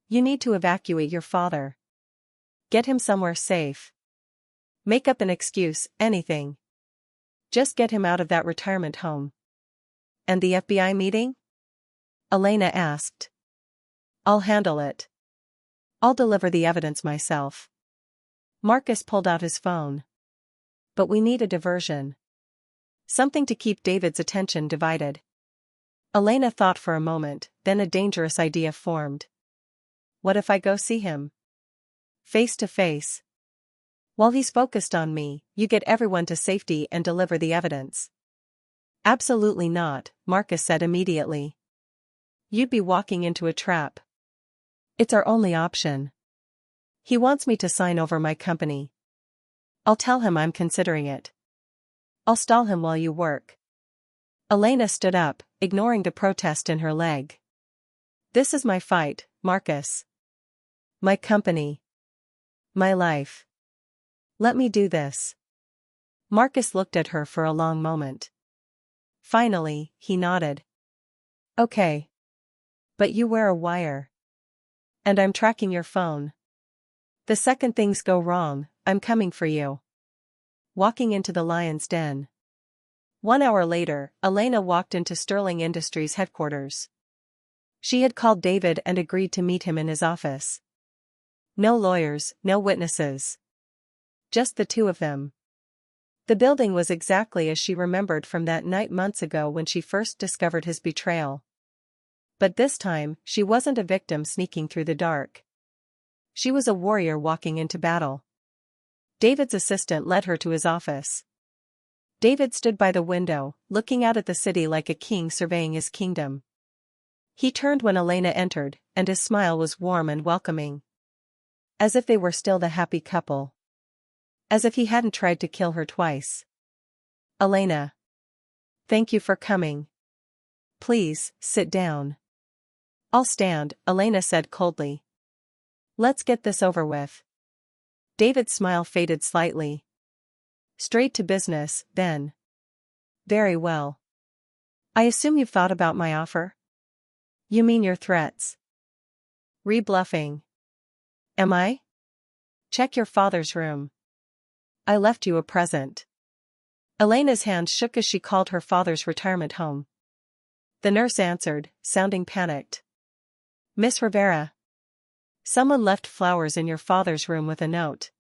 You need to evacuate your father. Get him somewhere safe. Make up an excuse, anything. Just get him out of that retirement home. And the FBI meeting? Elena asked. I'll handle it. I'll deliver the evidence myself. Marcus pulled out his phone. But we need a diversion. Something to keep David's attention divided. Elena thought for a moment, then a dangerous idea formed. What if I go see him? Face to face. While he's focused on me, you get everyone to safety and deliver the evidence. Absolutely not, Marcus said immediately. You'd be walking into a trap. It's our only option. He wants me to sign over my company. I'll tell him I'm considering it. I'll stall him while you work. Elena stood up, ignoring the protest in her leg. This is my fight, Marcus. My company. My life. Let me do this. Marcus looked at her for a long moment. Finally, he nodded. Okay. But you wear a wire. And I'm tracking your phone. The second things go wrong, I'm coming for you. Walking into the lion's den. 1 hour later, Elena walked into Sterling Industries headquarters. She had called David and agreed to meet him in his office. No lawyers, no witnesses. Just the two of them. The building was exactly as she remembered from that night months ago when she first discovered his betrayal. But this time, she wasn't a victim sneaking through the dark. She was a warrior walking into battle. David's assistant led her to his office. David stood by the window, looking out at the city like a king surveying his kingdom. He turned when Elena entered, and his smile was warm and welcoming. As if they were still the happy couple. As if he hadn't tried to kill her twice. Elena. Thank you for coming. Please, sit down. I'll stand, Elena said coldly. Let's get this over with. David's smile faded slightly. Straight to business, then. Very well. I assume you've thought about my offer? You mean your threats? Rebluffing. Am I? Check your father's room. I left you a present. Elena's hand shook as she called her father's retirement home. The nurse answered, sounding panicked. Miss Rivera. Someone left flowers in your father's room with a note.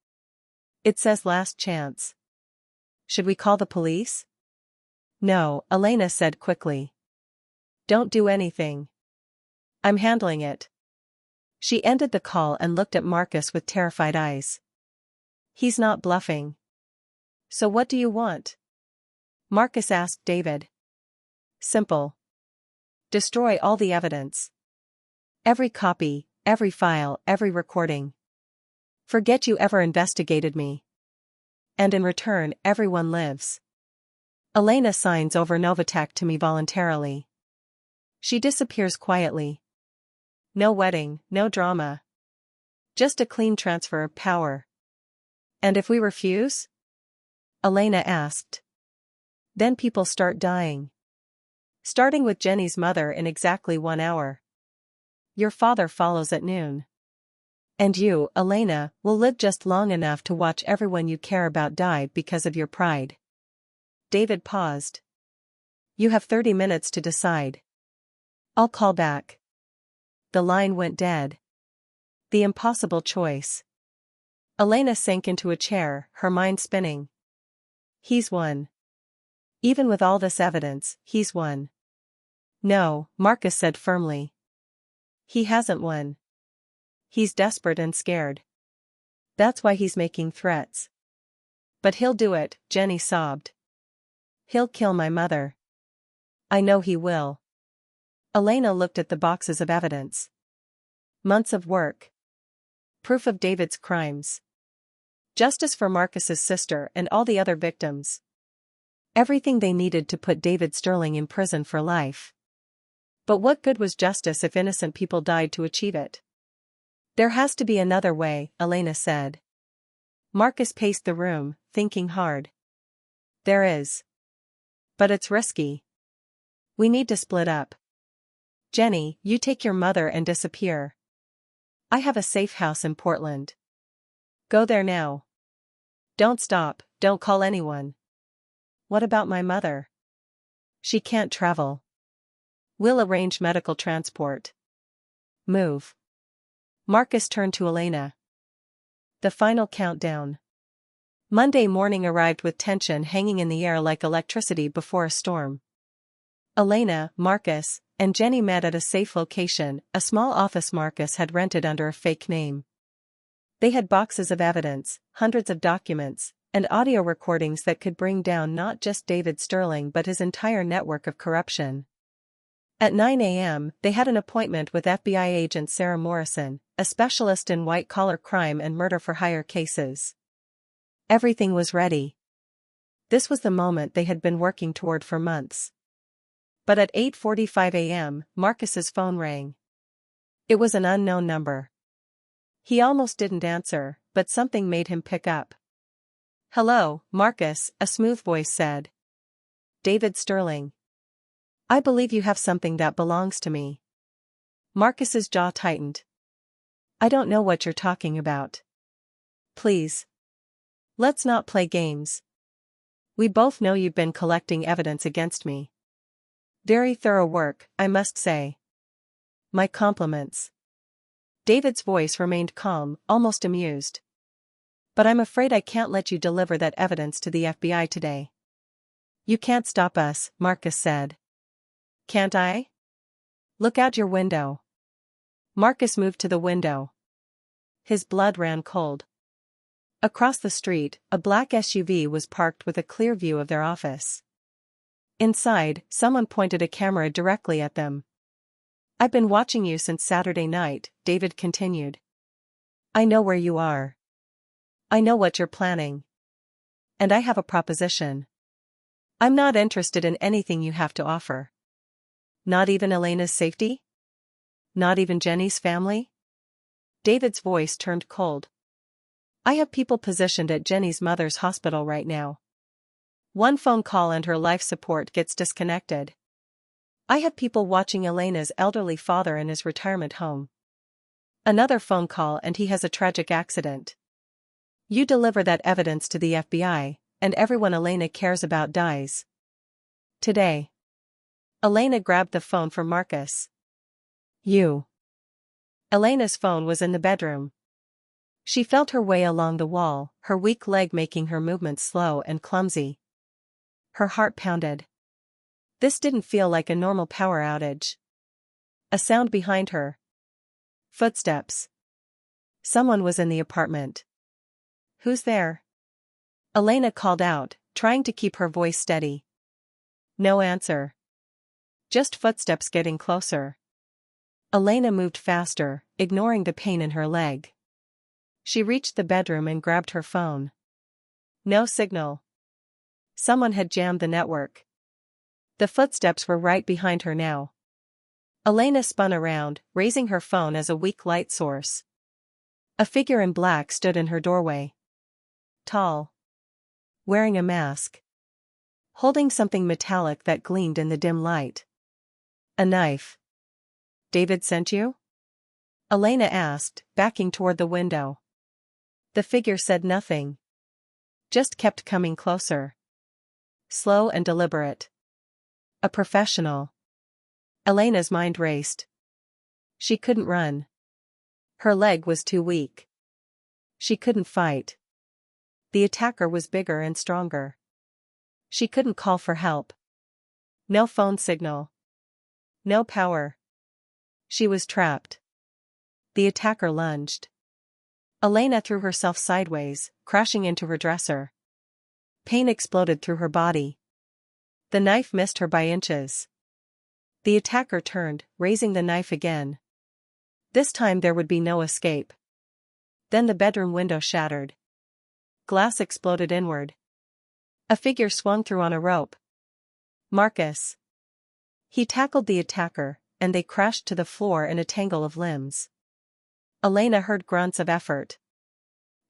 It says last chance. Should we call the police? No, Elena said quickly. Don't do anything. I'm handling it. She ended the call and looked at Marcus with terrified eyes. He's not bluffing. So what do you want? Marcus asked David. Simple. Destroy all the evidence. Every copy, every file, every recording. Forget you ever investigated me. And in return, everyone lives. Elena signs over Novitek to me voluntarily. She disappears quietly. No wedding, no drama. Just a clean transfer of power. And if we refuse? Elena asked. Then people start dying. Starting with Jenny's mother in exactly 1 hour. Your father follows at noon. And you, Elena, will live just long enough to watch everyone you care about die because of your pride. David paused. You have 30 minutes to decide. I'll call back. The line went dead. The impossible choice. Elena sank into a chair, her mind spinning. He's won. Even with all this evidence, he's won. No, Marcus said firmly. He hasn't won. He's desperate and scared. That's why he's making threats. But he'll do it, Jenny sobbed. He'll kill my mother. I know he will. Elena looked at the boxes of evidence. Months of work. Proof of David's crimes. Justice for Marcus's sister and all the other victims. Everything they needed to put David Sterling in prison for life. But what good was justice if innocent people died to achieve it? There has to be another way, Elena said. Marcus paced the room, thinking hard. There is. But it's risky. We need to split up. Jenny, you take your mother and disappear. I have a safe house in Portland. Go there now. Don't stop, don't call anyone. What about my mother? She can't travel. We'll arrange medical transport. Move. Marcus turned to Elena. The final countdown. Monday morning arrived with tension hanging in the air like electricity before a storm. Elena, Marcus, and Jenny met at a safe location, a small office Marcus had rented under a fake name. They had boxes of evidence, hundreds of documents, and audio recordings that could bring down not just David Sterling but his entire network of corruption. At 9 a.m., they had an appointment with FBI agent Sarah Morrison, a specialist in white-collar crime and murder-for-hire cases. Everything was ready. This was the moment they had been working toward for months. But at 8:45 a.m., Marcus's phone rang. It was an unknown number. He almost didn't answer, but something made him pick up. "Hello, Marcus," a smooth voice said. "David Sterling. I believe you have something that belongs to me." Marcus's jaw tightened. "I don't know what you're talking about. Please. Let's not play games. We both know you've been collecting evidence against me. Very thorough work, I must say. My compliments." David's voice remained calm, almost amused. "But I'm afraid I can't let you deliver that evidence to the FBI today." "You can't stop us," Marcus said. "Can't I? Look out your window." Marcus moved to the window. His blood ran cold. Across the street, a black SUV was parked with a clear view of their office. Inside, someone pointed a camera directly at them. "I've been watching you since Saturday night," David continued. "I know where you are. I know what you're planning. And I have a proposition. I'm not interested in anything you have to offer. Not even Elena's safety? Not even Jenny's family?" David's voice turned cold. "I have people positioned at Jenny's mother's hospital right now. One phone call and her life support gets disconnected. I have people watching Elena's elderly father in his retirement home. Another phone call and he has a tragic accident. You deliver that evidence to the FBI, and everyone Elena cares about dies. Today." Elena grabbed the phone from Marcus. "You." Elena's phone was in the bedroom. She felt her way along the wall, her weak leg making her movements slow and clumsy. Her heart pounded. This didn't feel like a normal power outage. A sound behind her. Footsteps. Someone was in the apartment. "Who's there?" Elena called out, trying to keep her voice steady. No answer. Just footsteps getting closer. Elena moved faster, ignoring the pain in her leg. She reached the bedroom and grabbed her phone. No signal. Someone had jammed the network. The footsteps were right behind her now. Elena spun around, raising her phone as a weak light source. A figure in black stood in her doorway. Tall. Wearing a mask. Holding something metallic that gleamed in the dim light. A knife. "David sent you?" Elena asked, backing toward the window. The figure said nothing. Just kept coming closer. Slow and deliberate. A professional. Elena's mind raced. She couldn't run. Her leg was too weak. She couldn't fight. The attacker was bigger and stronger. She couldn't call for help. No phone signal. No power. She was trapped. The attacker lunged. Elena threw herself sideways, crashing into her dresser. Pain exploded through her body. The knife missed her by inches. The attacker turned, raising the knife again. This time there would be no escape. Then the bedroom window shattered. Glass exploded inward. A figure swung through on a rope. Marcus. He tackled the attacker, and they crashed to the floor in a tangle of limbs. Elena heard grunts of effort.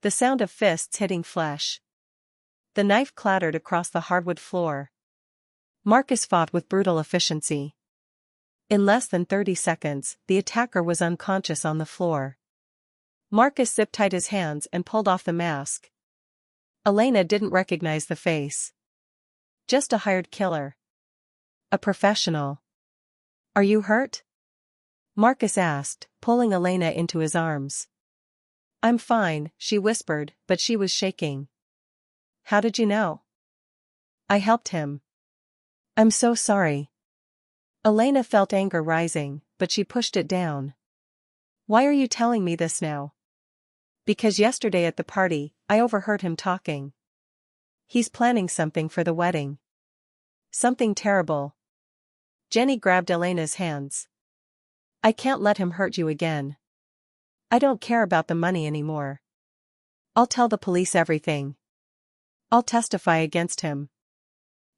The sound of fists hitting flesh. The knife clattered across the hardwood floor. Marcus fought with brutal efficiency. In less than 30 seconds, the attacker was unconscious on the floor. Marcus zip-tied his hands and pulled off the mask. Elena didn't recognize the face. Just a hired killer. A professional. Are you hurt? Marcus asked, pulling Elena into his arms. I'm fine, she whispered, but she was shaking. How did you know? I helped him. I'm so sorry. Elena felt anger rising, but she pushed it down. Why are you telling me this now? Because yesterday at the party, I overheard him talking. He's planning something for the wedding. Something terrible. Jenny grabbed Elena's hands. I can't let him hurt you again. I don't care about the money anymore. I'll tell the police everything. I'll testify against him.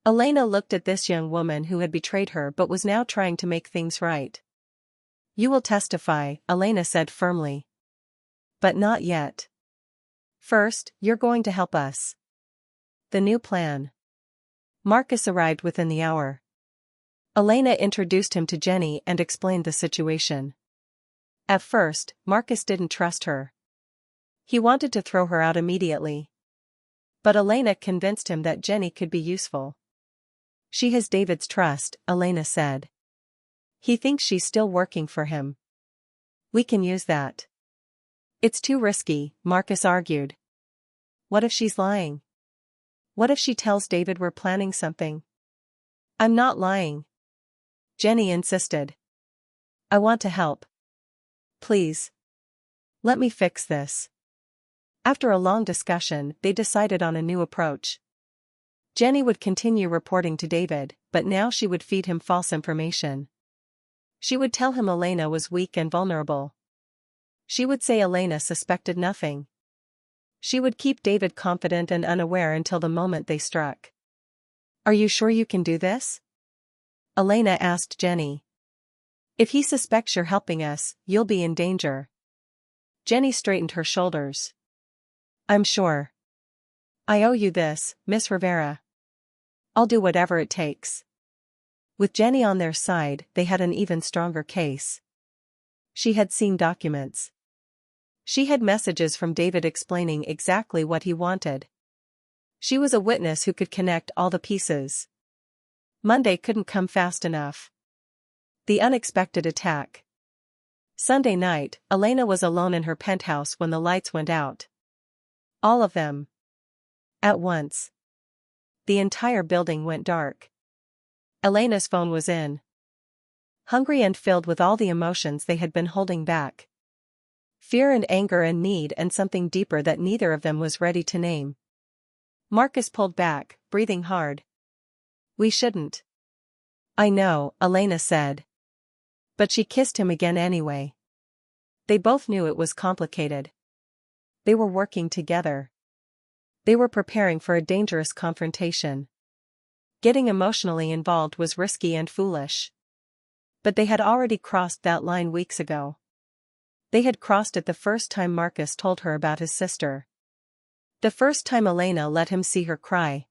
Elena looked at this young woman who had betrayed her but was now trying to make things right. You will testify, Elena said firmly. But not yet. First, you're going to help us. The new plan. Marcus arrived within the hour. Elena introduced him to Jenny and explained the situation. At first, Marcus didn't trust her. He wanted to throw her out immediately. But Elena convinced him that Jenny could be useful. She has David's trust, Elena said. He thinks she's still working for him. We can use that. It's too risky, Marcus argued. What if she's lying? What if she tells David we're planning something? I'm not lying. Jenny insisted. I want to help. Please. Let me fix this. After a long discussion, they decided on a new approach. Jenny would continue reporting to David, but now she would feed him false information. She would tell him Elena was weak and vulnerable. She would say Elena suspected nothing. She would keep David confident and unaware until the moment they struck. Are you sure you can do this? Elena asked Jenny. If he suspects you're helping us, you'll be in danger. Jenny straightened her shoulders. I'm sure. I owe you this, Miss Rivera. I'll do whatever it takes. With Jenny on their side, they had an even stronger case. She had seen documents. She had messages from David explaining exactly what he wanted. She was a witness who could connect all the pieces. Monday couldn't come fast enough. The unexpected attack. Sunday night, Elena was alone in her penthouse when the lights went out. All of them. At once. The entire building went dark. Elena's phone was in. Hungry and filled with all the emotions they had been holding back. Fear and anger and need and something deeper that neither of them was ready to name. Marcus pulled back, breathing hard. We shouldn't. I know, Elena said. But she kissed him again anyway. They both knew it was complicated. They were working together. They were preparing for a dangerous confrontation. Getting emotionally involved was risky and foolish. But they had already crossed that line weeks ago. They had crossed it the first time Marcus told her about his sister. The first time Elena let him see her cry.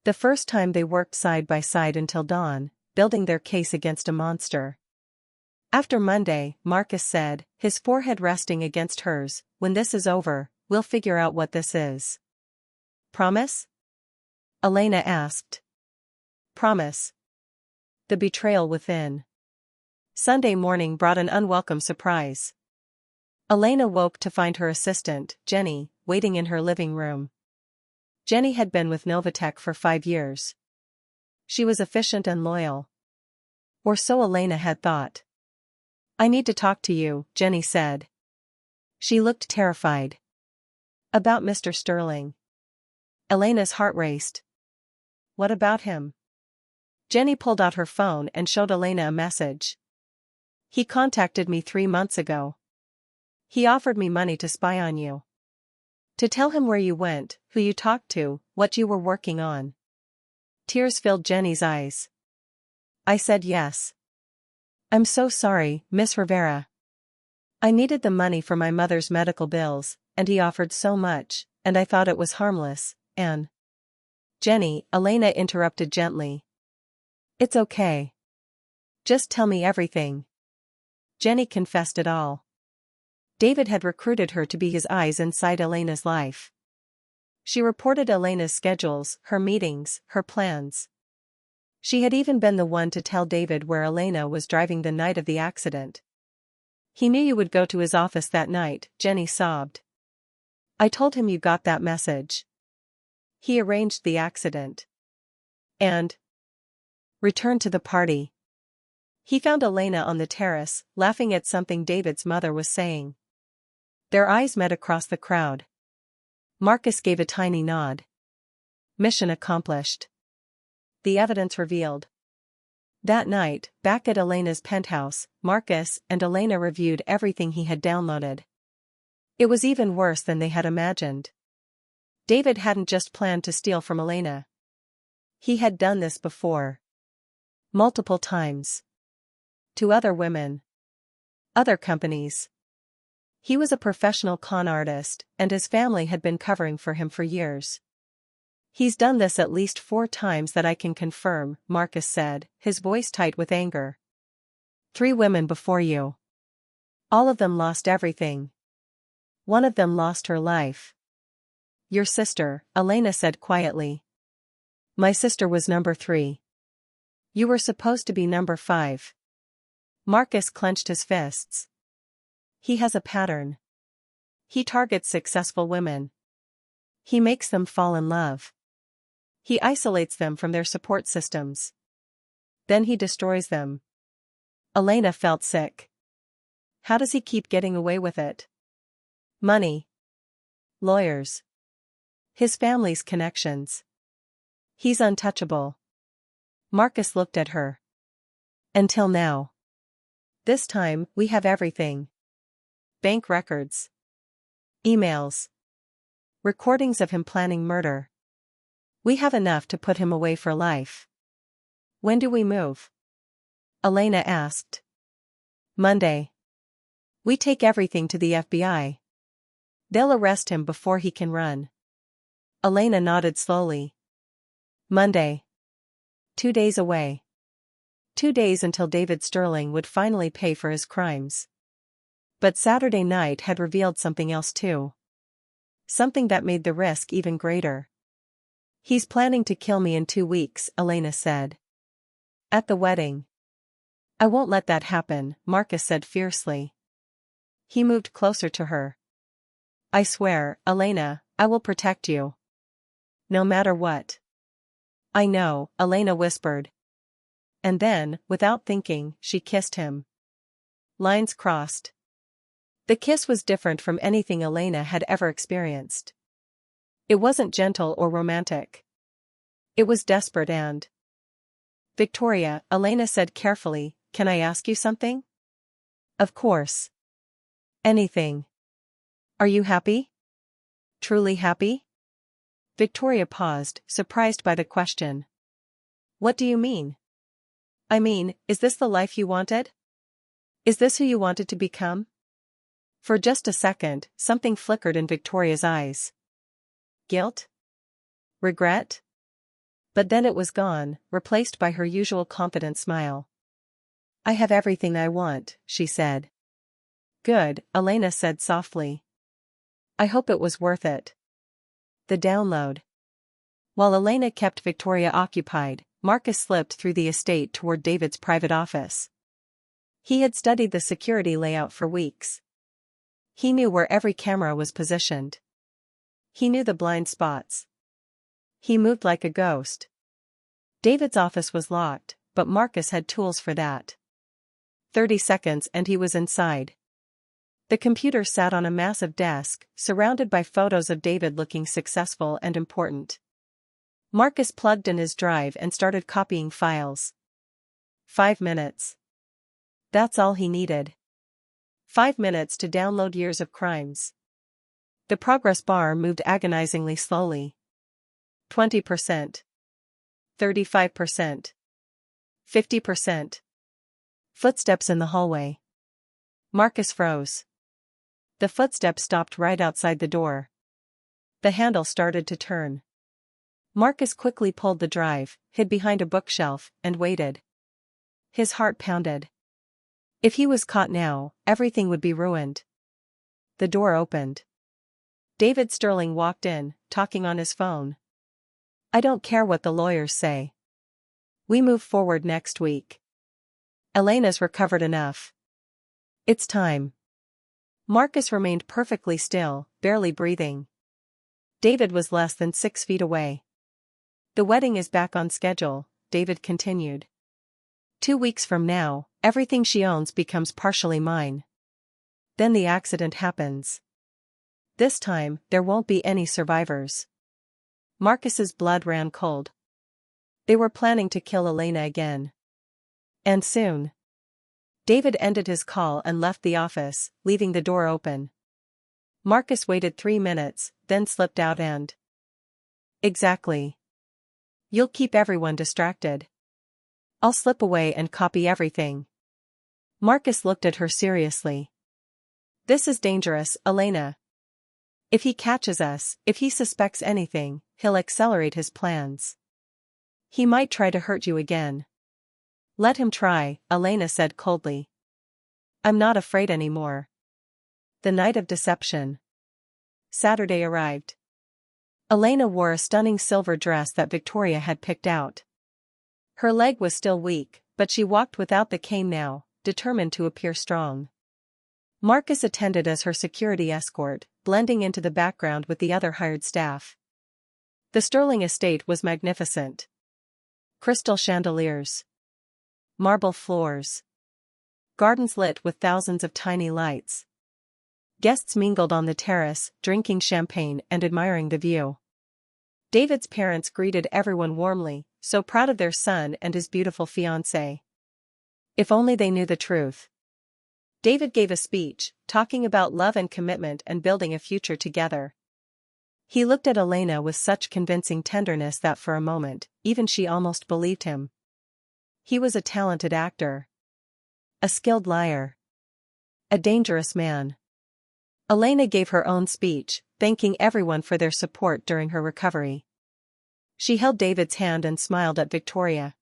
The first time they worked side by side until dawn, building their case against a monster. After Monday, Marcus said, his forehead resting against hers, when this is over, we'll figure out what this is. Promise? Elena asked. Promise. The betrayal within. Sunday morning brought an unwelcome surprise. Elena woke to find her assistant, Jenny, waiting in her living room. Jenny had been with Novatech for 5 years. She was efficient and loyal. Or so Elena had thought. I need to talk to you, Jenny said. She looked terrified. About Mr. Sterling. Elena's heart raced. What about him? Jenny pulled out her phone and showed Elena a message. He contacted me 3 months ago. He offered me money to spy on you. To tell him where you went, who you talked to, what you were working on. Tears filled Jenny's eyes. I said yes. I'm so sorry, Miss Rivera. I needed the money for my mother's medical bills, and he offered so much, and I thought it was harmless, and... Jenny, Elena interrupted gently. It's okay. Just tell me everything. Jenny confessed it all. David had recruited her to be his eyes inside Elena's life. She reported Elena's schedules, her meetings, her plans. She had even been the one to tell David where Elena was driving the night of the accident. "He knew you would go to his office that night," Jenny sobbed. "I told him you got that message. He arranged the accident. And returned to the party. He found Elena on the terrace, laughing at something David's mother was saying." Their eyes met across the crowd. Marcus gave a tiny nod. Mission accomplished. The evidence revealed. That night, back at Elena's penthouse, Marcus and Elena reviewed everything he had downloaded. It was even worse than they had imagined. David hadn't just planned to steal from Elena. He had done this before. Multiple times. To other women. Other companies. He was a professional con artist, and his family had been covering for him for years. "He's done this at least 4 times that I can confirm," Marcus said, his voice tight with anger. 3 women before you. All of them lost everything. One of them lost her life. Your sister," Elena said quietly. "My sister was number 3. You were supposed to be number 5. Marcus clenched his fists. "He has a pattern. He targets successful women. He makes them fall in love. He isolates them from their support systems. Then he destroys them." Elena felt sick. How does he keep getting away with it? Money. Lawyers. His family's connections. He's untouchable. Marcus looked at her. "Until now. This time, we have everything. Bank records. Emails. Recordings of him planning murder. We have enough to put him away for life." "When do we move?" Elena asked. "Monday. We take everything to the FBI. They'll arrest him before he can run." Elena nodded slowly. "Monday. 2 days away. 2 days until David Sterling would finally pay for his crimes." But Saturday night had revealed something else too. Something that made the risk even greater. "He's planning to kill me in 2 weeks," Elena said. "At the wedding." "I won't let that happen," Marcus said fiercely. He moved closer to her. "I swear, Elena, I will protect you. No matter what." "I know," Elena whispered. And then, without thinking, she kissed him. Lines crossed. The kiss was different from anything Elena had ever experienced. It wasn't gentle or romantic. It was desperate and... "Victoria," Elena said carefully, "can I ask you something?" "Of course. Anything. Are you happy? Truly happy?" Victoria paused, surprised by the question. "What do you mean?" "I mean, is this the life you wanted? Is this who you wanted to become?" For just a second, something flickered in Victoria's eyes. Guilt? Regret? But then it was gone, replaced by her usual confident smile. "I have everything I want," she said. "Good," Elena said softly. "I hope it was worth it." The download. While Elena kept Victoria occupied, Marcus slipped through the estate toward David's private office. He had studied the security layout for weeks. He knew where every camera was positioned. He knew the blind spots. He moved like a ghost. David's office was locked, but Marcus had tools for that. 30 seconds and he was inside. The computer sat on a massive desk, surrounded by photos of David looking successful and important. Marcus plugged in his drive and started copying files. 5 minutes. That's all he needed. 5 minutes to download years of crimes. The progress bar moved agonizingly slowly. 20%. 35%. 50%. Footsteps in the hallway. Marcus froze. The footsteps stopped right outside the door. The handle started to turn. Marcus quickly pulled the drive, hid behind a bookshelf, and waited. His heart pounded. If he was caught now, everything would be ruined. The door opened. David Sterling walked in, talking on his phone. "I don't care what the lawyers say. We move forward next week. Elena's recovered enough. It's time." Marcus remained perfectly still, barely breathing. David was less than 6 feet away. "The wedding is back on schedule," David continued. 2 weeks from now, everything she owns becomes partially mine. Then the accident happens. This time, there won't be any survivors." Marcus's blood ran cold. They were planning to kill Elena again. And soon. David ended his call and left the office, leaving the door open. Marcus waited 3 minutes, then slipped out and... "Exactly. You'll keep everyone distracted. I'll slip away and copy everything." Marcus looked at her seriously. "This is dangerous, Elena. If he catches us, if he suspects anything, he'll accelerate his plans. He might try to hurt you again." "Let him try," Elena said coldly. "I'm not afraid anymore." The night of deception. Saturday arrived. Elena wore a stunning silver dress that Victoria had picked out. Her leg was still weak, but she walked without the cane now, determined to appear strong. Marcus attended as her security escort, blending into the background with the other hired staff. The Sterling estate was magnificent. Crystal chandeliers. Marble floors. Gardens lit with thousands of tiny lights. Guests mingled on the terrace, drinking champagne and admiring the view. David's parents greeted everyone warmly, so proud of their son and his beautiful fiancée. If only they knew the truth. David gave a speech, talking about love and commitment and building a future together. He looked at Elena with such convincing tenderness that for a moment, even she almost believed him. He was a talented actor. A skilled liar. A dangerous man. Elena gave her own speech, thanking everyone for their support during her recovery. She held David's hand and smiled at Victoria.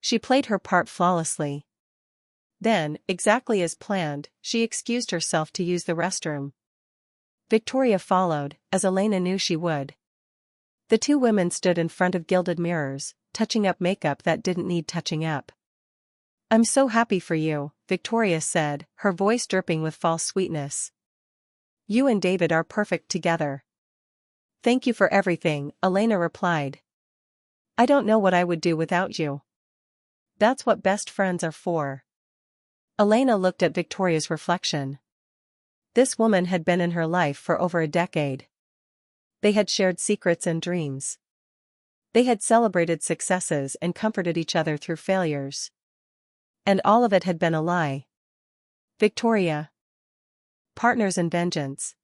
She played her part flawlessly. Then, exactly as planned, she excused herself to use the restroom. Victoria followed, as Elena knew she would. The two women stood in front of gilded mirrors, touching up makeup that didn't need touching up. "I'm so happy for you," Victoria said, her voice dripping with false sweetness. "You and David are perfect together." "Thank you for everything," Elena replied. "I don't know what I would do without you." "That's what best friends are for." Elena looked at Victoria's reflection. This woman had been in her life for over a decade. They had shared secrets and dreams. They had celebrated successes and comforted each other through failures. And all of it had been a lie. Victoria. Partners in vengeance.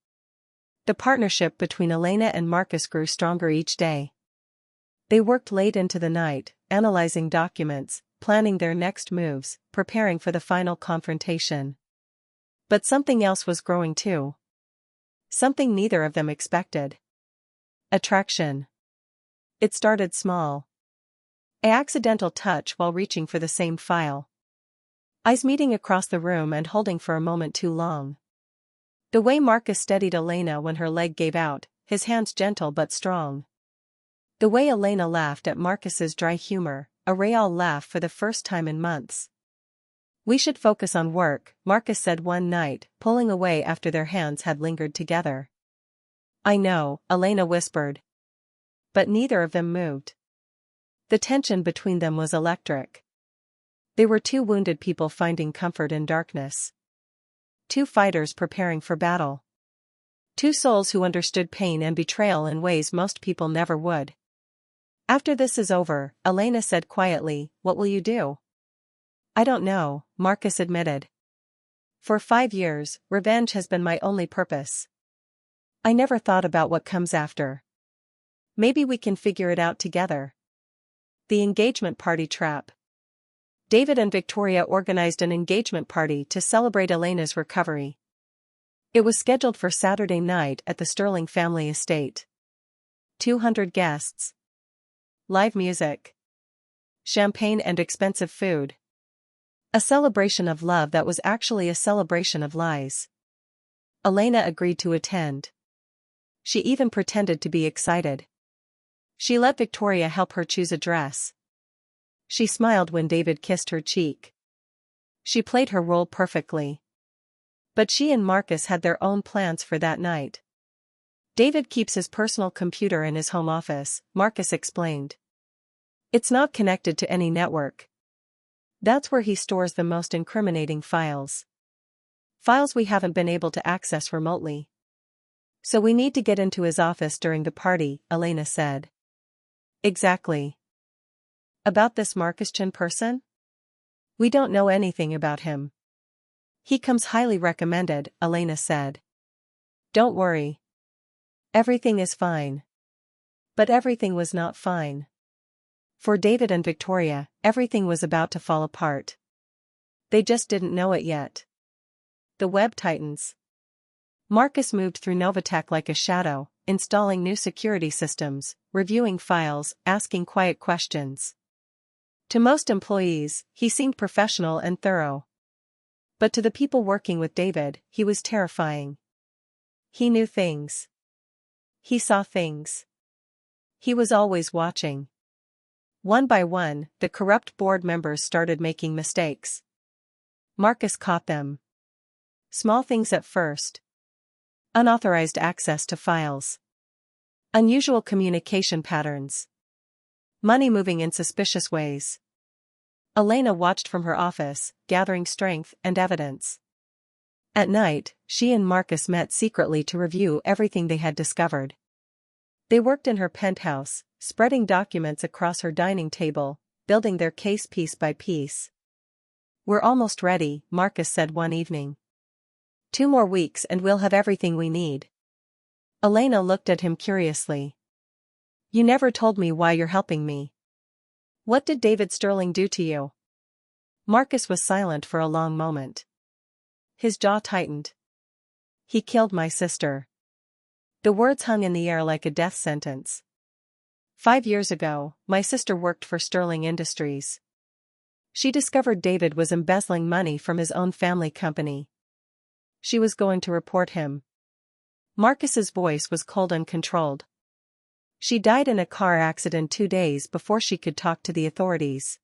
The partnership between Elena and Marcus grew stronger each day. They worked late into the night, analyzing documents, planning their next moves, preparing for the final confrontation. But something else was growing too. Something neither of them expected. Attraction. It started small. An accidental touch while reaching for the same file. Eyes meeting across the room and holding for a moment too long. The way Marcus steadied Elena when her leg gave out, his hands gentle but strong. The way Elena laughed at Marcus's dry humor, a real laugh for the first time in months. "We should focus on work," Marcus said one night, pulling away after their hands had lingered together. "I know," Elena whispered. But neither of them moved. The tension between them was electric. They were two wounded people finding comfort in darkness. Two fighters preparing for battle. Two souls who understood pain and betrayal in ways most people never would. "After this is over," Elena said quietly, "what will you do?" "I don't know," Marcus admitted. "For 5 years, revenge has been my only purpose. I never thought about what comes after. Maybe we can figure it out together." The engagement party trap. David and Victoria organized an engagement party to celebrate Elena's recovery. It was scheduled for Saturday night at the Sterling family estate. 200 guests. Live music. Champagne and expensive food. A celebration of love that was actually a celebration of lies. Elena agreed to attend. She even pretended to be excited. She let Victoria help her choose a dress. She smiled when David kissed her cheek. She played her role perfectly. But she and Marcus had their own plans for that night. David keeps his personal computer in his home office, Marcus explained. It's not connected to any network. That's where he stores the most incriminating files. Files we haven't been able to access remotely. So we need to get into his office during the party, Elena said. Exactly. About this Marcus Chen person? We don't know anything about him. He comes highly recommended, Elena said. Don't worry. Everything is fine. But everything was not fine. For David and Victoria, everything was about to fall apart. They just didn't know it yet. The web tightens. Marcus moved through Novatech like a shadow, installing new security systems, reviewing files, asking quiet questions. To most employees, he seemed professional and thorough. But to the people working with David, he was terrifying. He knew things. He saw things. He was always watching. One by one, the corrupt board members started making mistakes. Marcus caught them. Small things at first. Unauthorized access to files. Unusual communication patterns. Money moving in suspicious ways. Elena watched from her office, gathering strength and evidence. At night, she and Marcus met secretly to review everything they had discovered. They worked in her penthouse, spreading documents across her dining table, building their case piece by piece. We're almost ready, Marcus said one evening. 2 more weeks and we'll have everything we need. Elena looked at him curiously. You never told me why you're helping me. What did David Sterling do to you? Marcus was silent for a long moment. His jaw tightened. He killed my sister. The words hung in the air like a death sentence. 5 years ago, my sister worked for Sterling Industries. She discovered David was embezzling money from his own family company. She was going to report him. Marcus's voice was cold and controlled. She died in a car accident 2 days before she could talk to the authorities.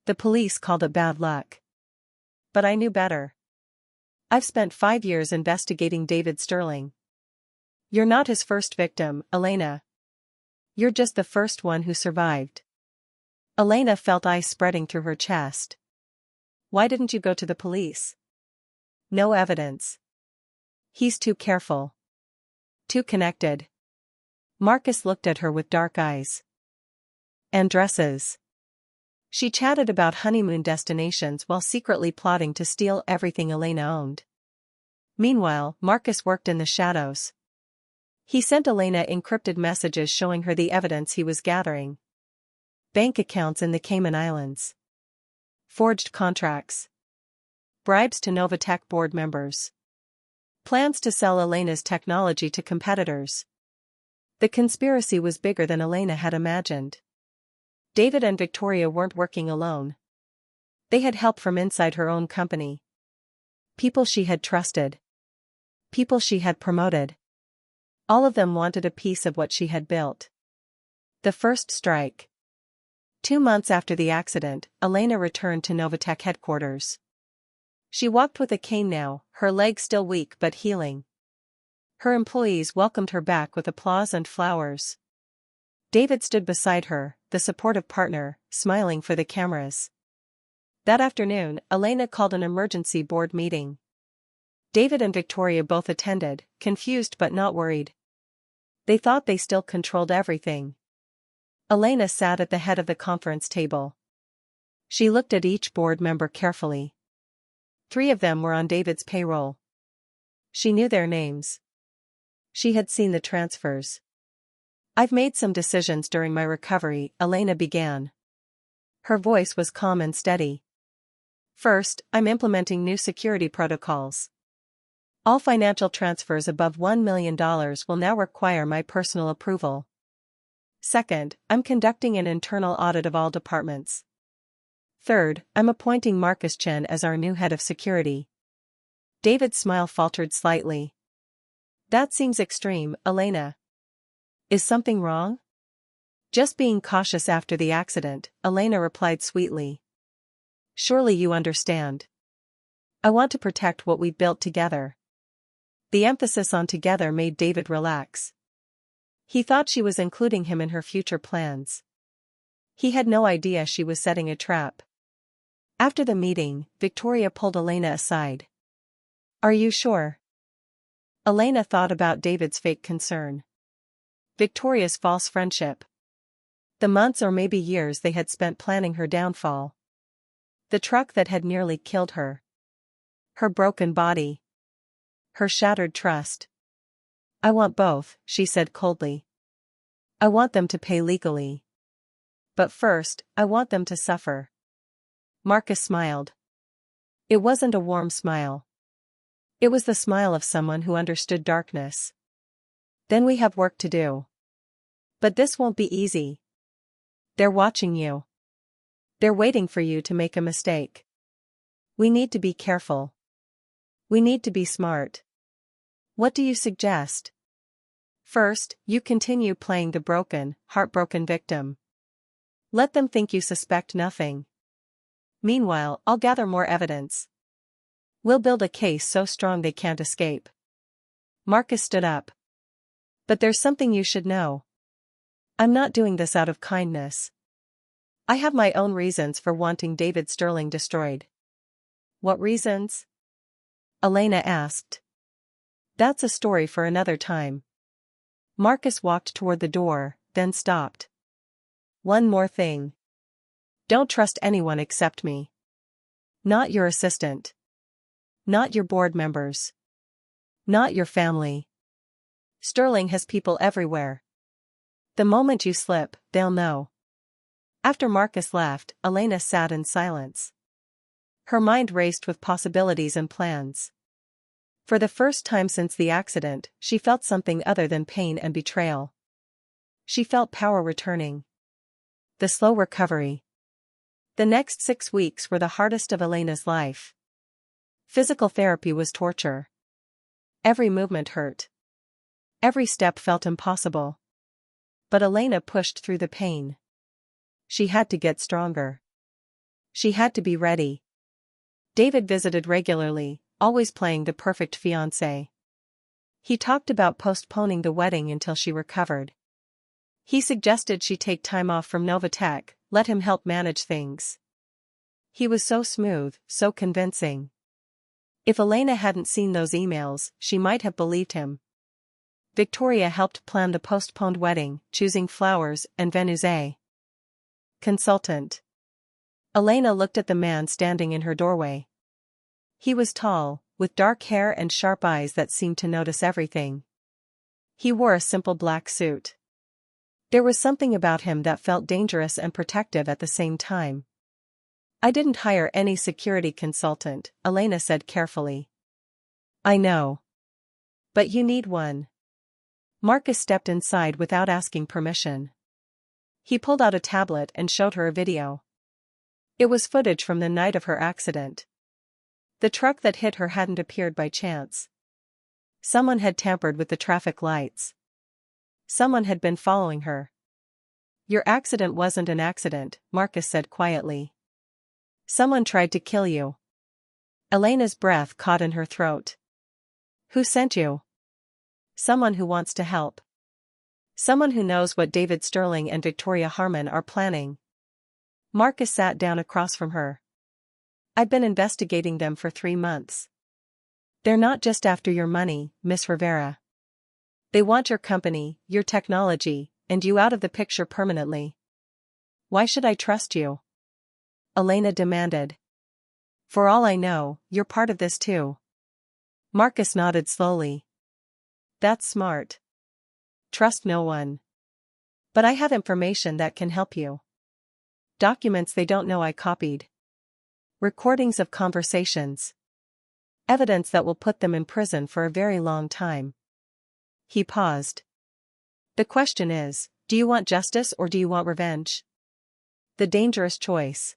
The police called it bad luck. But I knew better. I've spent 5 years investigating David Sterling. You're not his first victim, Elena. You're just the first one who survived. Elena felt ice spreading through her chest. Why didn't you go to the police? No evidence. He's too careful. Too connected. Marcus looked at her with dark eyes. And dresses. She chatted about honeymoon destinations while secretly plotting to steal everything Elena owned. Meanwhile, Marcus worked in the shadows. He sent Elena encrypted messages showing her the evidence he was gathering. Bank accounts in the Cayman Islands. Forged contracts. Bribes to Novatech board members. Plans to sell Elena's technology to competitors. The conspiracy was bigger than Elena had imagined. David and Victoria weren't working alone. They had help from inside her own company. People she had trusted. People she had promoted. All of them wanted a piece of what she had built. The first strike. 2 months after the accident, Elena returned to Novatech headquarters. She walked with a cane now, her leg still weak but healing. Her employees welcomed her back with applause and flowers. David stood beside her, the supportive partner, smiling for the cameras. That afternoon, Elena called an emergency board meeting. David and Victoria both attended, confused but not worried. They thought they still controlled everything. Elena sat at the head of the conference table. She looked at each board member carefully. 3 of them were on David's payroll. She knew their names. She had seen the transfers. I've made some decisions during my recovery, Elena began. Her voice was calm and steady. First, I'm implementing new security protocols. All financial transfers above $1 million will now require my personal approval. Second, I'm conducting an internal audit of all departments. Third, I'm appointing Marcus Chen as our new head of security. David's smile faltered slightly. That seems extreme, Elena. Is something wrong? Just being cautious after the accident, Elena replied sweetly. Surely you understand. I want to protect what we've built together. The emphasis on together made David relax. He thought she was including him in her future plans. He had no idea she was setting a trap. After the meeting, Victoria pulled Elena aside. Are you sure? Elena thought about David's fake concern. Victoria's false friendship. The months or maybe years they had spent planning her downfall. The truck that had nearly killed her. Her broken body. Her shattered trust. I want both, she said coldly. I want them to pay legally. But first, I want them to suffer. Marcus smiled. It wasn't a warm smile. It was the smile of someone who understood darkness. Then we have work to do. But this won't be easy. They're watching you. They're waiting for you to make a mistake. We need to be careful. We need to be smart. What do you suggest? First, you continue playing the broken, heartbroken victim. Let them think you suspect nothing. Meanwhile, I'll gather more evidence. We'll build a case so strong they can't escape. Marcus stood up. But there's something you should know. I'm not doing this out of kindness. I have my own reasons for wanting David Sterling destroyed. What reasons? Elena asked. That's a story for another time. Marcus walked toward the door, then stopped. One more thing. Don't trust anyone except me. Not your assistant. Not your board members. Not your family. Sterling has people everywhere. The moment you slip, they'll know. After Marcus left, Elena sat in silence. Her mind raced with possibilities and plans. For the first time since the accident, she felt something other than pain and betrayal. She felt power returning. The slow recovery. The next 6 weeks were the hardest of Elena's life. Physical therapy was torture. Every movement hurt. Every step felt impossible. But Elena pushed through the pain. She had to get stronger. She had to be ready. David visited regularly, always playing the perfect fiancé. He talked about postponing the wedding until she recovered. He suggested she take time off from Novatech, let him help manage things. He was so smooth, so convincing. If Elena hadn't seen those emails, she might have believed him. Victoria helped plan the postponed wedding, choosing flowers and venues. Consultant. Elena looked at the man standing in her doorway. He was tall, with dark hair and sharp eyes that seemed to notice everything. He wore a simple black suit. There was something about him that felt dangerous and protective at the same time. I didn't hire any security consultant, Elena said carefully. I know. But you need one. Marcus stepped inside without asking permission. He pulled out a tablet and showed her a video. It was footage from the night of her accident. The truck that hit her hadn't appeared by chance. Someone had tampered with the traffic lights. Someone had been following her. Your accident wasn't an accident, Marcus said quietly. Someone tried to kill you. Elena's breath caught in her throat. Who sent you? Someone who wants to help. Someone who knows what David Sterling and Victoria Harmon are planning. Marcus sat down across from her. I've been investigating them for 3 months. They're not just after your money, Miss Rivera. They want your company, your technology, and you out of the picture permanently. Why should I trust you? Elena demanded. For all I know, you're part of this too. Marcus nodded slowly. That's smart. Trust no one. But I have information that can help you. Documents they don't know I copied. Recordings of conversations. Evidence that will put them in prison for a very long time. He paused. The question is, do you want justice or do you want revenge? The dangerous choice.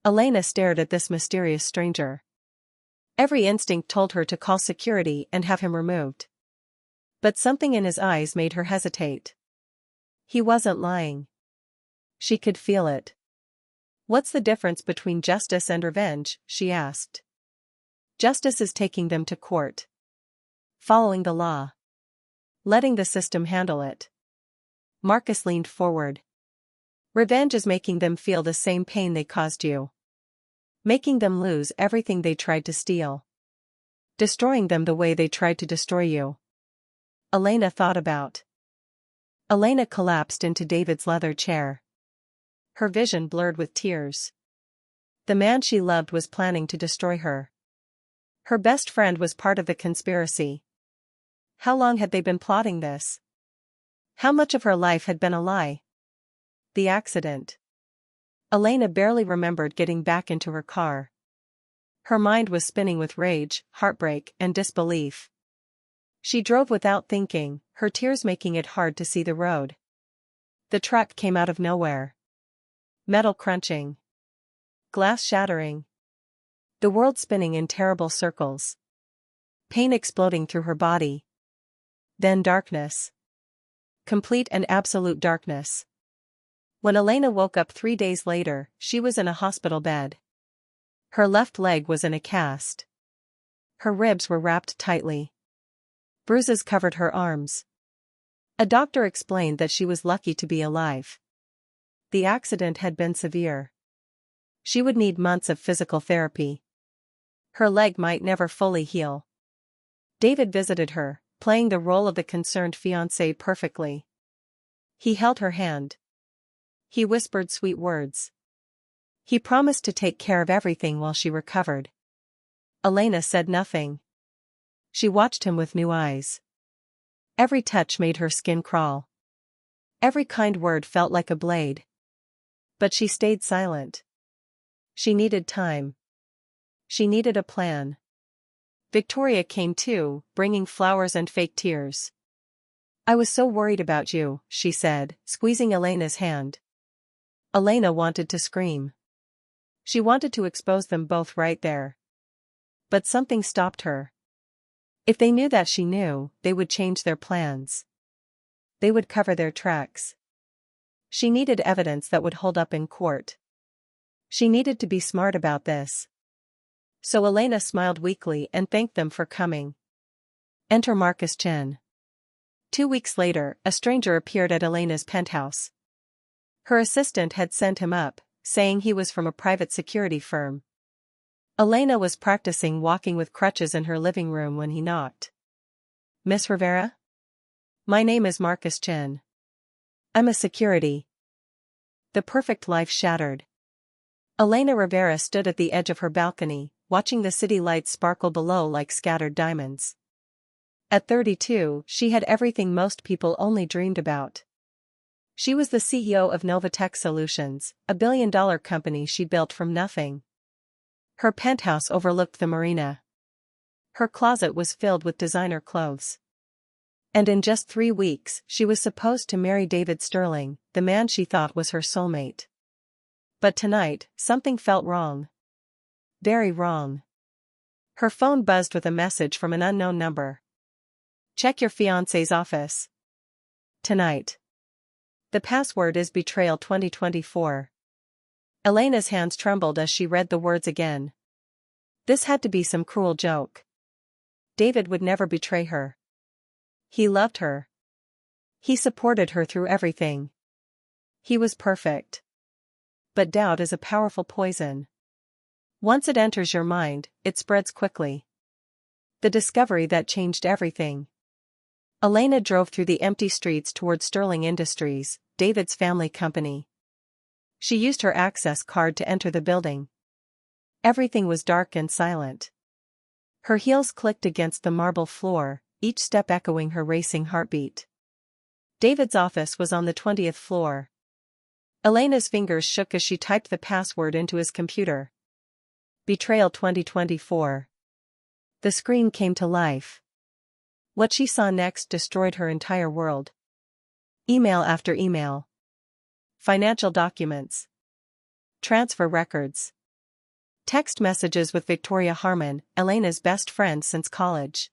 Elena stared at this mysterious stranger. Every instinct told her to call security and have him removed. But something in his eyes made her hesitate. He wasn't lying. She could feel it. "What's the difference between justice and revenge?" she asked. "Justice is taking them to court. Following the law. Letting the system handle it." Marcus leaned forward. "Revenge is making them feel the same pain they caused you. Making them lose everything they tried to steal. Destroying them the way they tried to destroy you." Elena thought about. Elena collapsed into David's leather chair. Her vision blurred with tears. The man she loved was planning to destroy her. Her best friend was part of the conspiracy. How long had they been plotting this? How much of her life had been a lie? The accident. Elena barely remembered getting back into her car. Her mind was spinning with rage, heartbreak, and disbelief. She drove without thinking, her tears making it hard to see the road. The truck came out of nowhere. Metal crunching. Glass shattering. The world spinning in terrible circles. Pain exploding through her body. Then darkness. Complete and absolute darkness. When Elena woke up 3 days later, she was in a hospital bed. Her left leg was in a cast. Her ribs were wrapped tightly. Bruises covered her arms. A doctor explained that she was lucky to be alive. The accident had been severe. She would need months of physical therapy. Her leg might never fully heal. David visited her, playing the role of the concerned fiancé perfectly. He held her hand. He whispered sweet words. He promised to take care of everything while she recovered. Elena said nothing. She watched him with new eyes. Every touch made her skin crawl. Every kind word felt like a blade. But she stayed silent. She needed time. She needed a plan. Victoria came too, bringing flowers and fake tears. "I was so worried about you," she said, squeezing Elena's hand. Elena wanted to scream. She wanted to expose them both right there. But something stopped her. If they knew that she knew, they would change their plans. They would cover their tracks. She needed evidence that would hold up in court. She needed to be smart about this. So Elena smiled weakly and thanked them for coming. Enter Marcus Chen. 2 weeks later, a stranger appeared at Elena's penthouse. Her assistant had sent him up, saying he was from a private security firm. Elena was practicing walking with crutches in her living room when he knocked. "Miss Rivera? My name is Marcus Chen. I'm a security." The perfect life shattered. Elena Rivera stood at the edge of her balcony, watching the city lights sparkle below like scattered diamonds. At 32, she had everything most people only dreamed about. She was the CEO of Novatech Solutions, a billion-dollar company she built from nothing. Her penthouse overlooked the marina. Her closet was filled with designer clothes. And in just 3 weeks, she was supposed to marry David Sterling, the man she thought was her soulmate. But tonight, something felt wrong. Very wrong. Her phone buzzed with a message from an unknown number. "Check your fiancé's office. Tonight. The password is Betrayal 2024. Elena's hands trembled as she read the words again. This had to be some cruel joke. David would never betray her. He loved her. He supported her through everything. He was perfect. But doubt is a powerful poison. Once it enters your mind, it spreads quickly. The discovery that changed everything. Elena drove through the empty streets toward Sterling Industries, David's family company. She used her access card to enter the building. Everything was dark and silent. Her heels clicked against the marble floor, each step echoing her racing heartbeat. David's office was on the 20th floor. Elena's fingers shook as she typed the password into his computer. Betrayal 2024. The screen came to life. What she saw next destroyed her entire world. Email after email. Financial documents. Transfer records. Text messages with Victoria Harmon, Elena's best friend since college.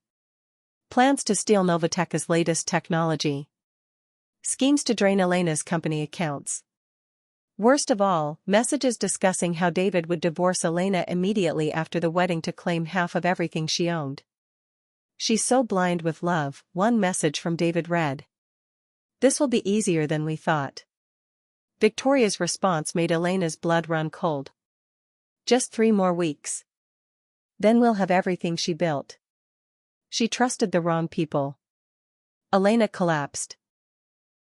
Plans to steal Novateka's latest technology. Schemes to drain Elena's company accounts. Worst of all, messages discussing how David would divorce Elena immediately after the wedding to claim half of everything she owned. "She's so blind with love," one message from David read. "This will be easier than we thought." Victoria's response made Elena's blood run cold. "Just 3 more weeks. Then we'll have everything she built." She trusted the wrong people. Elena collapsed.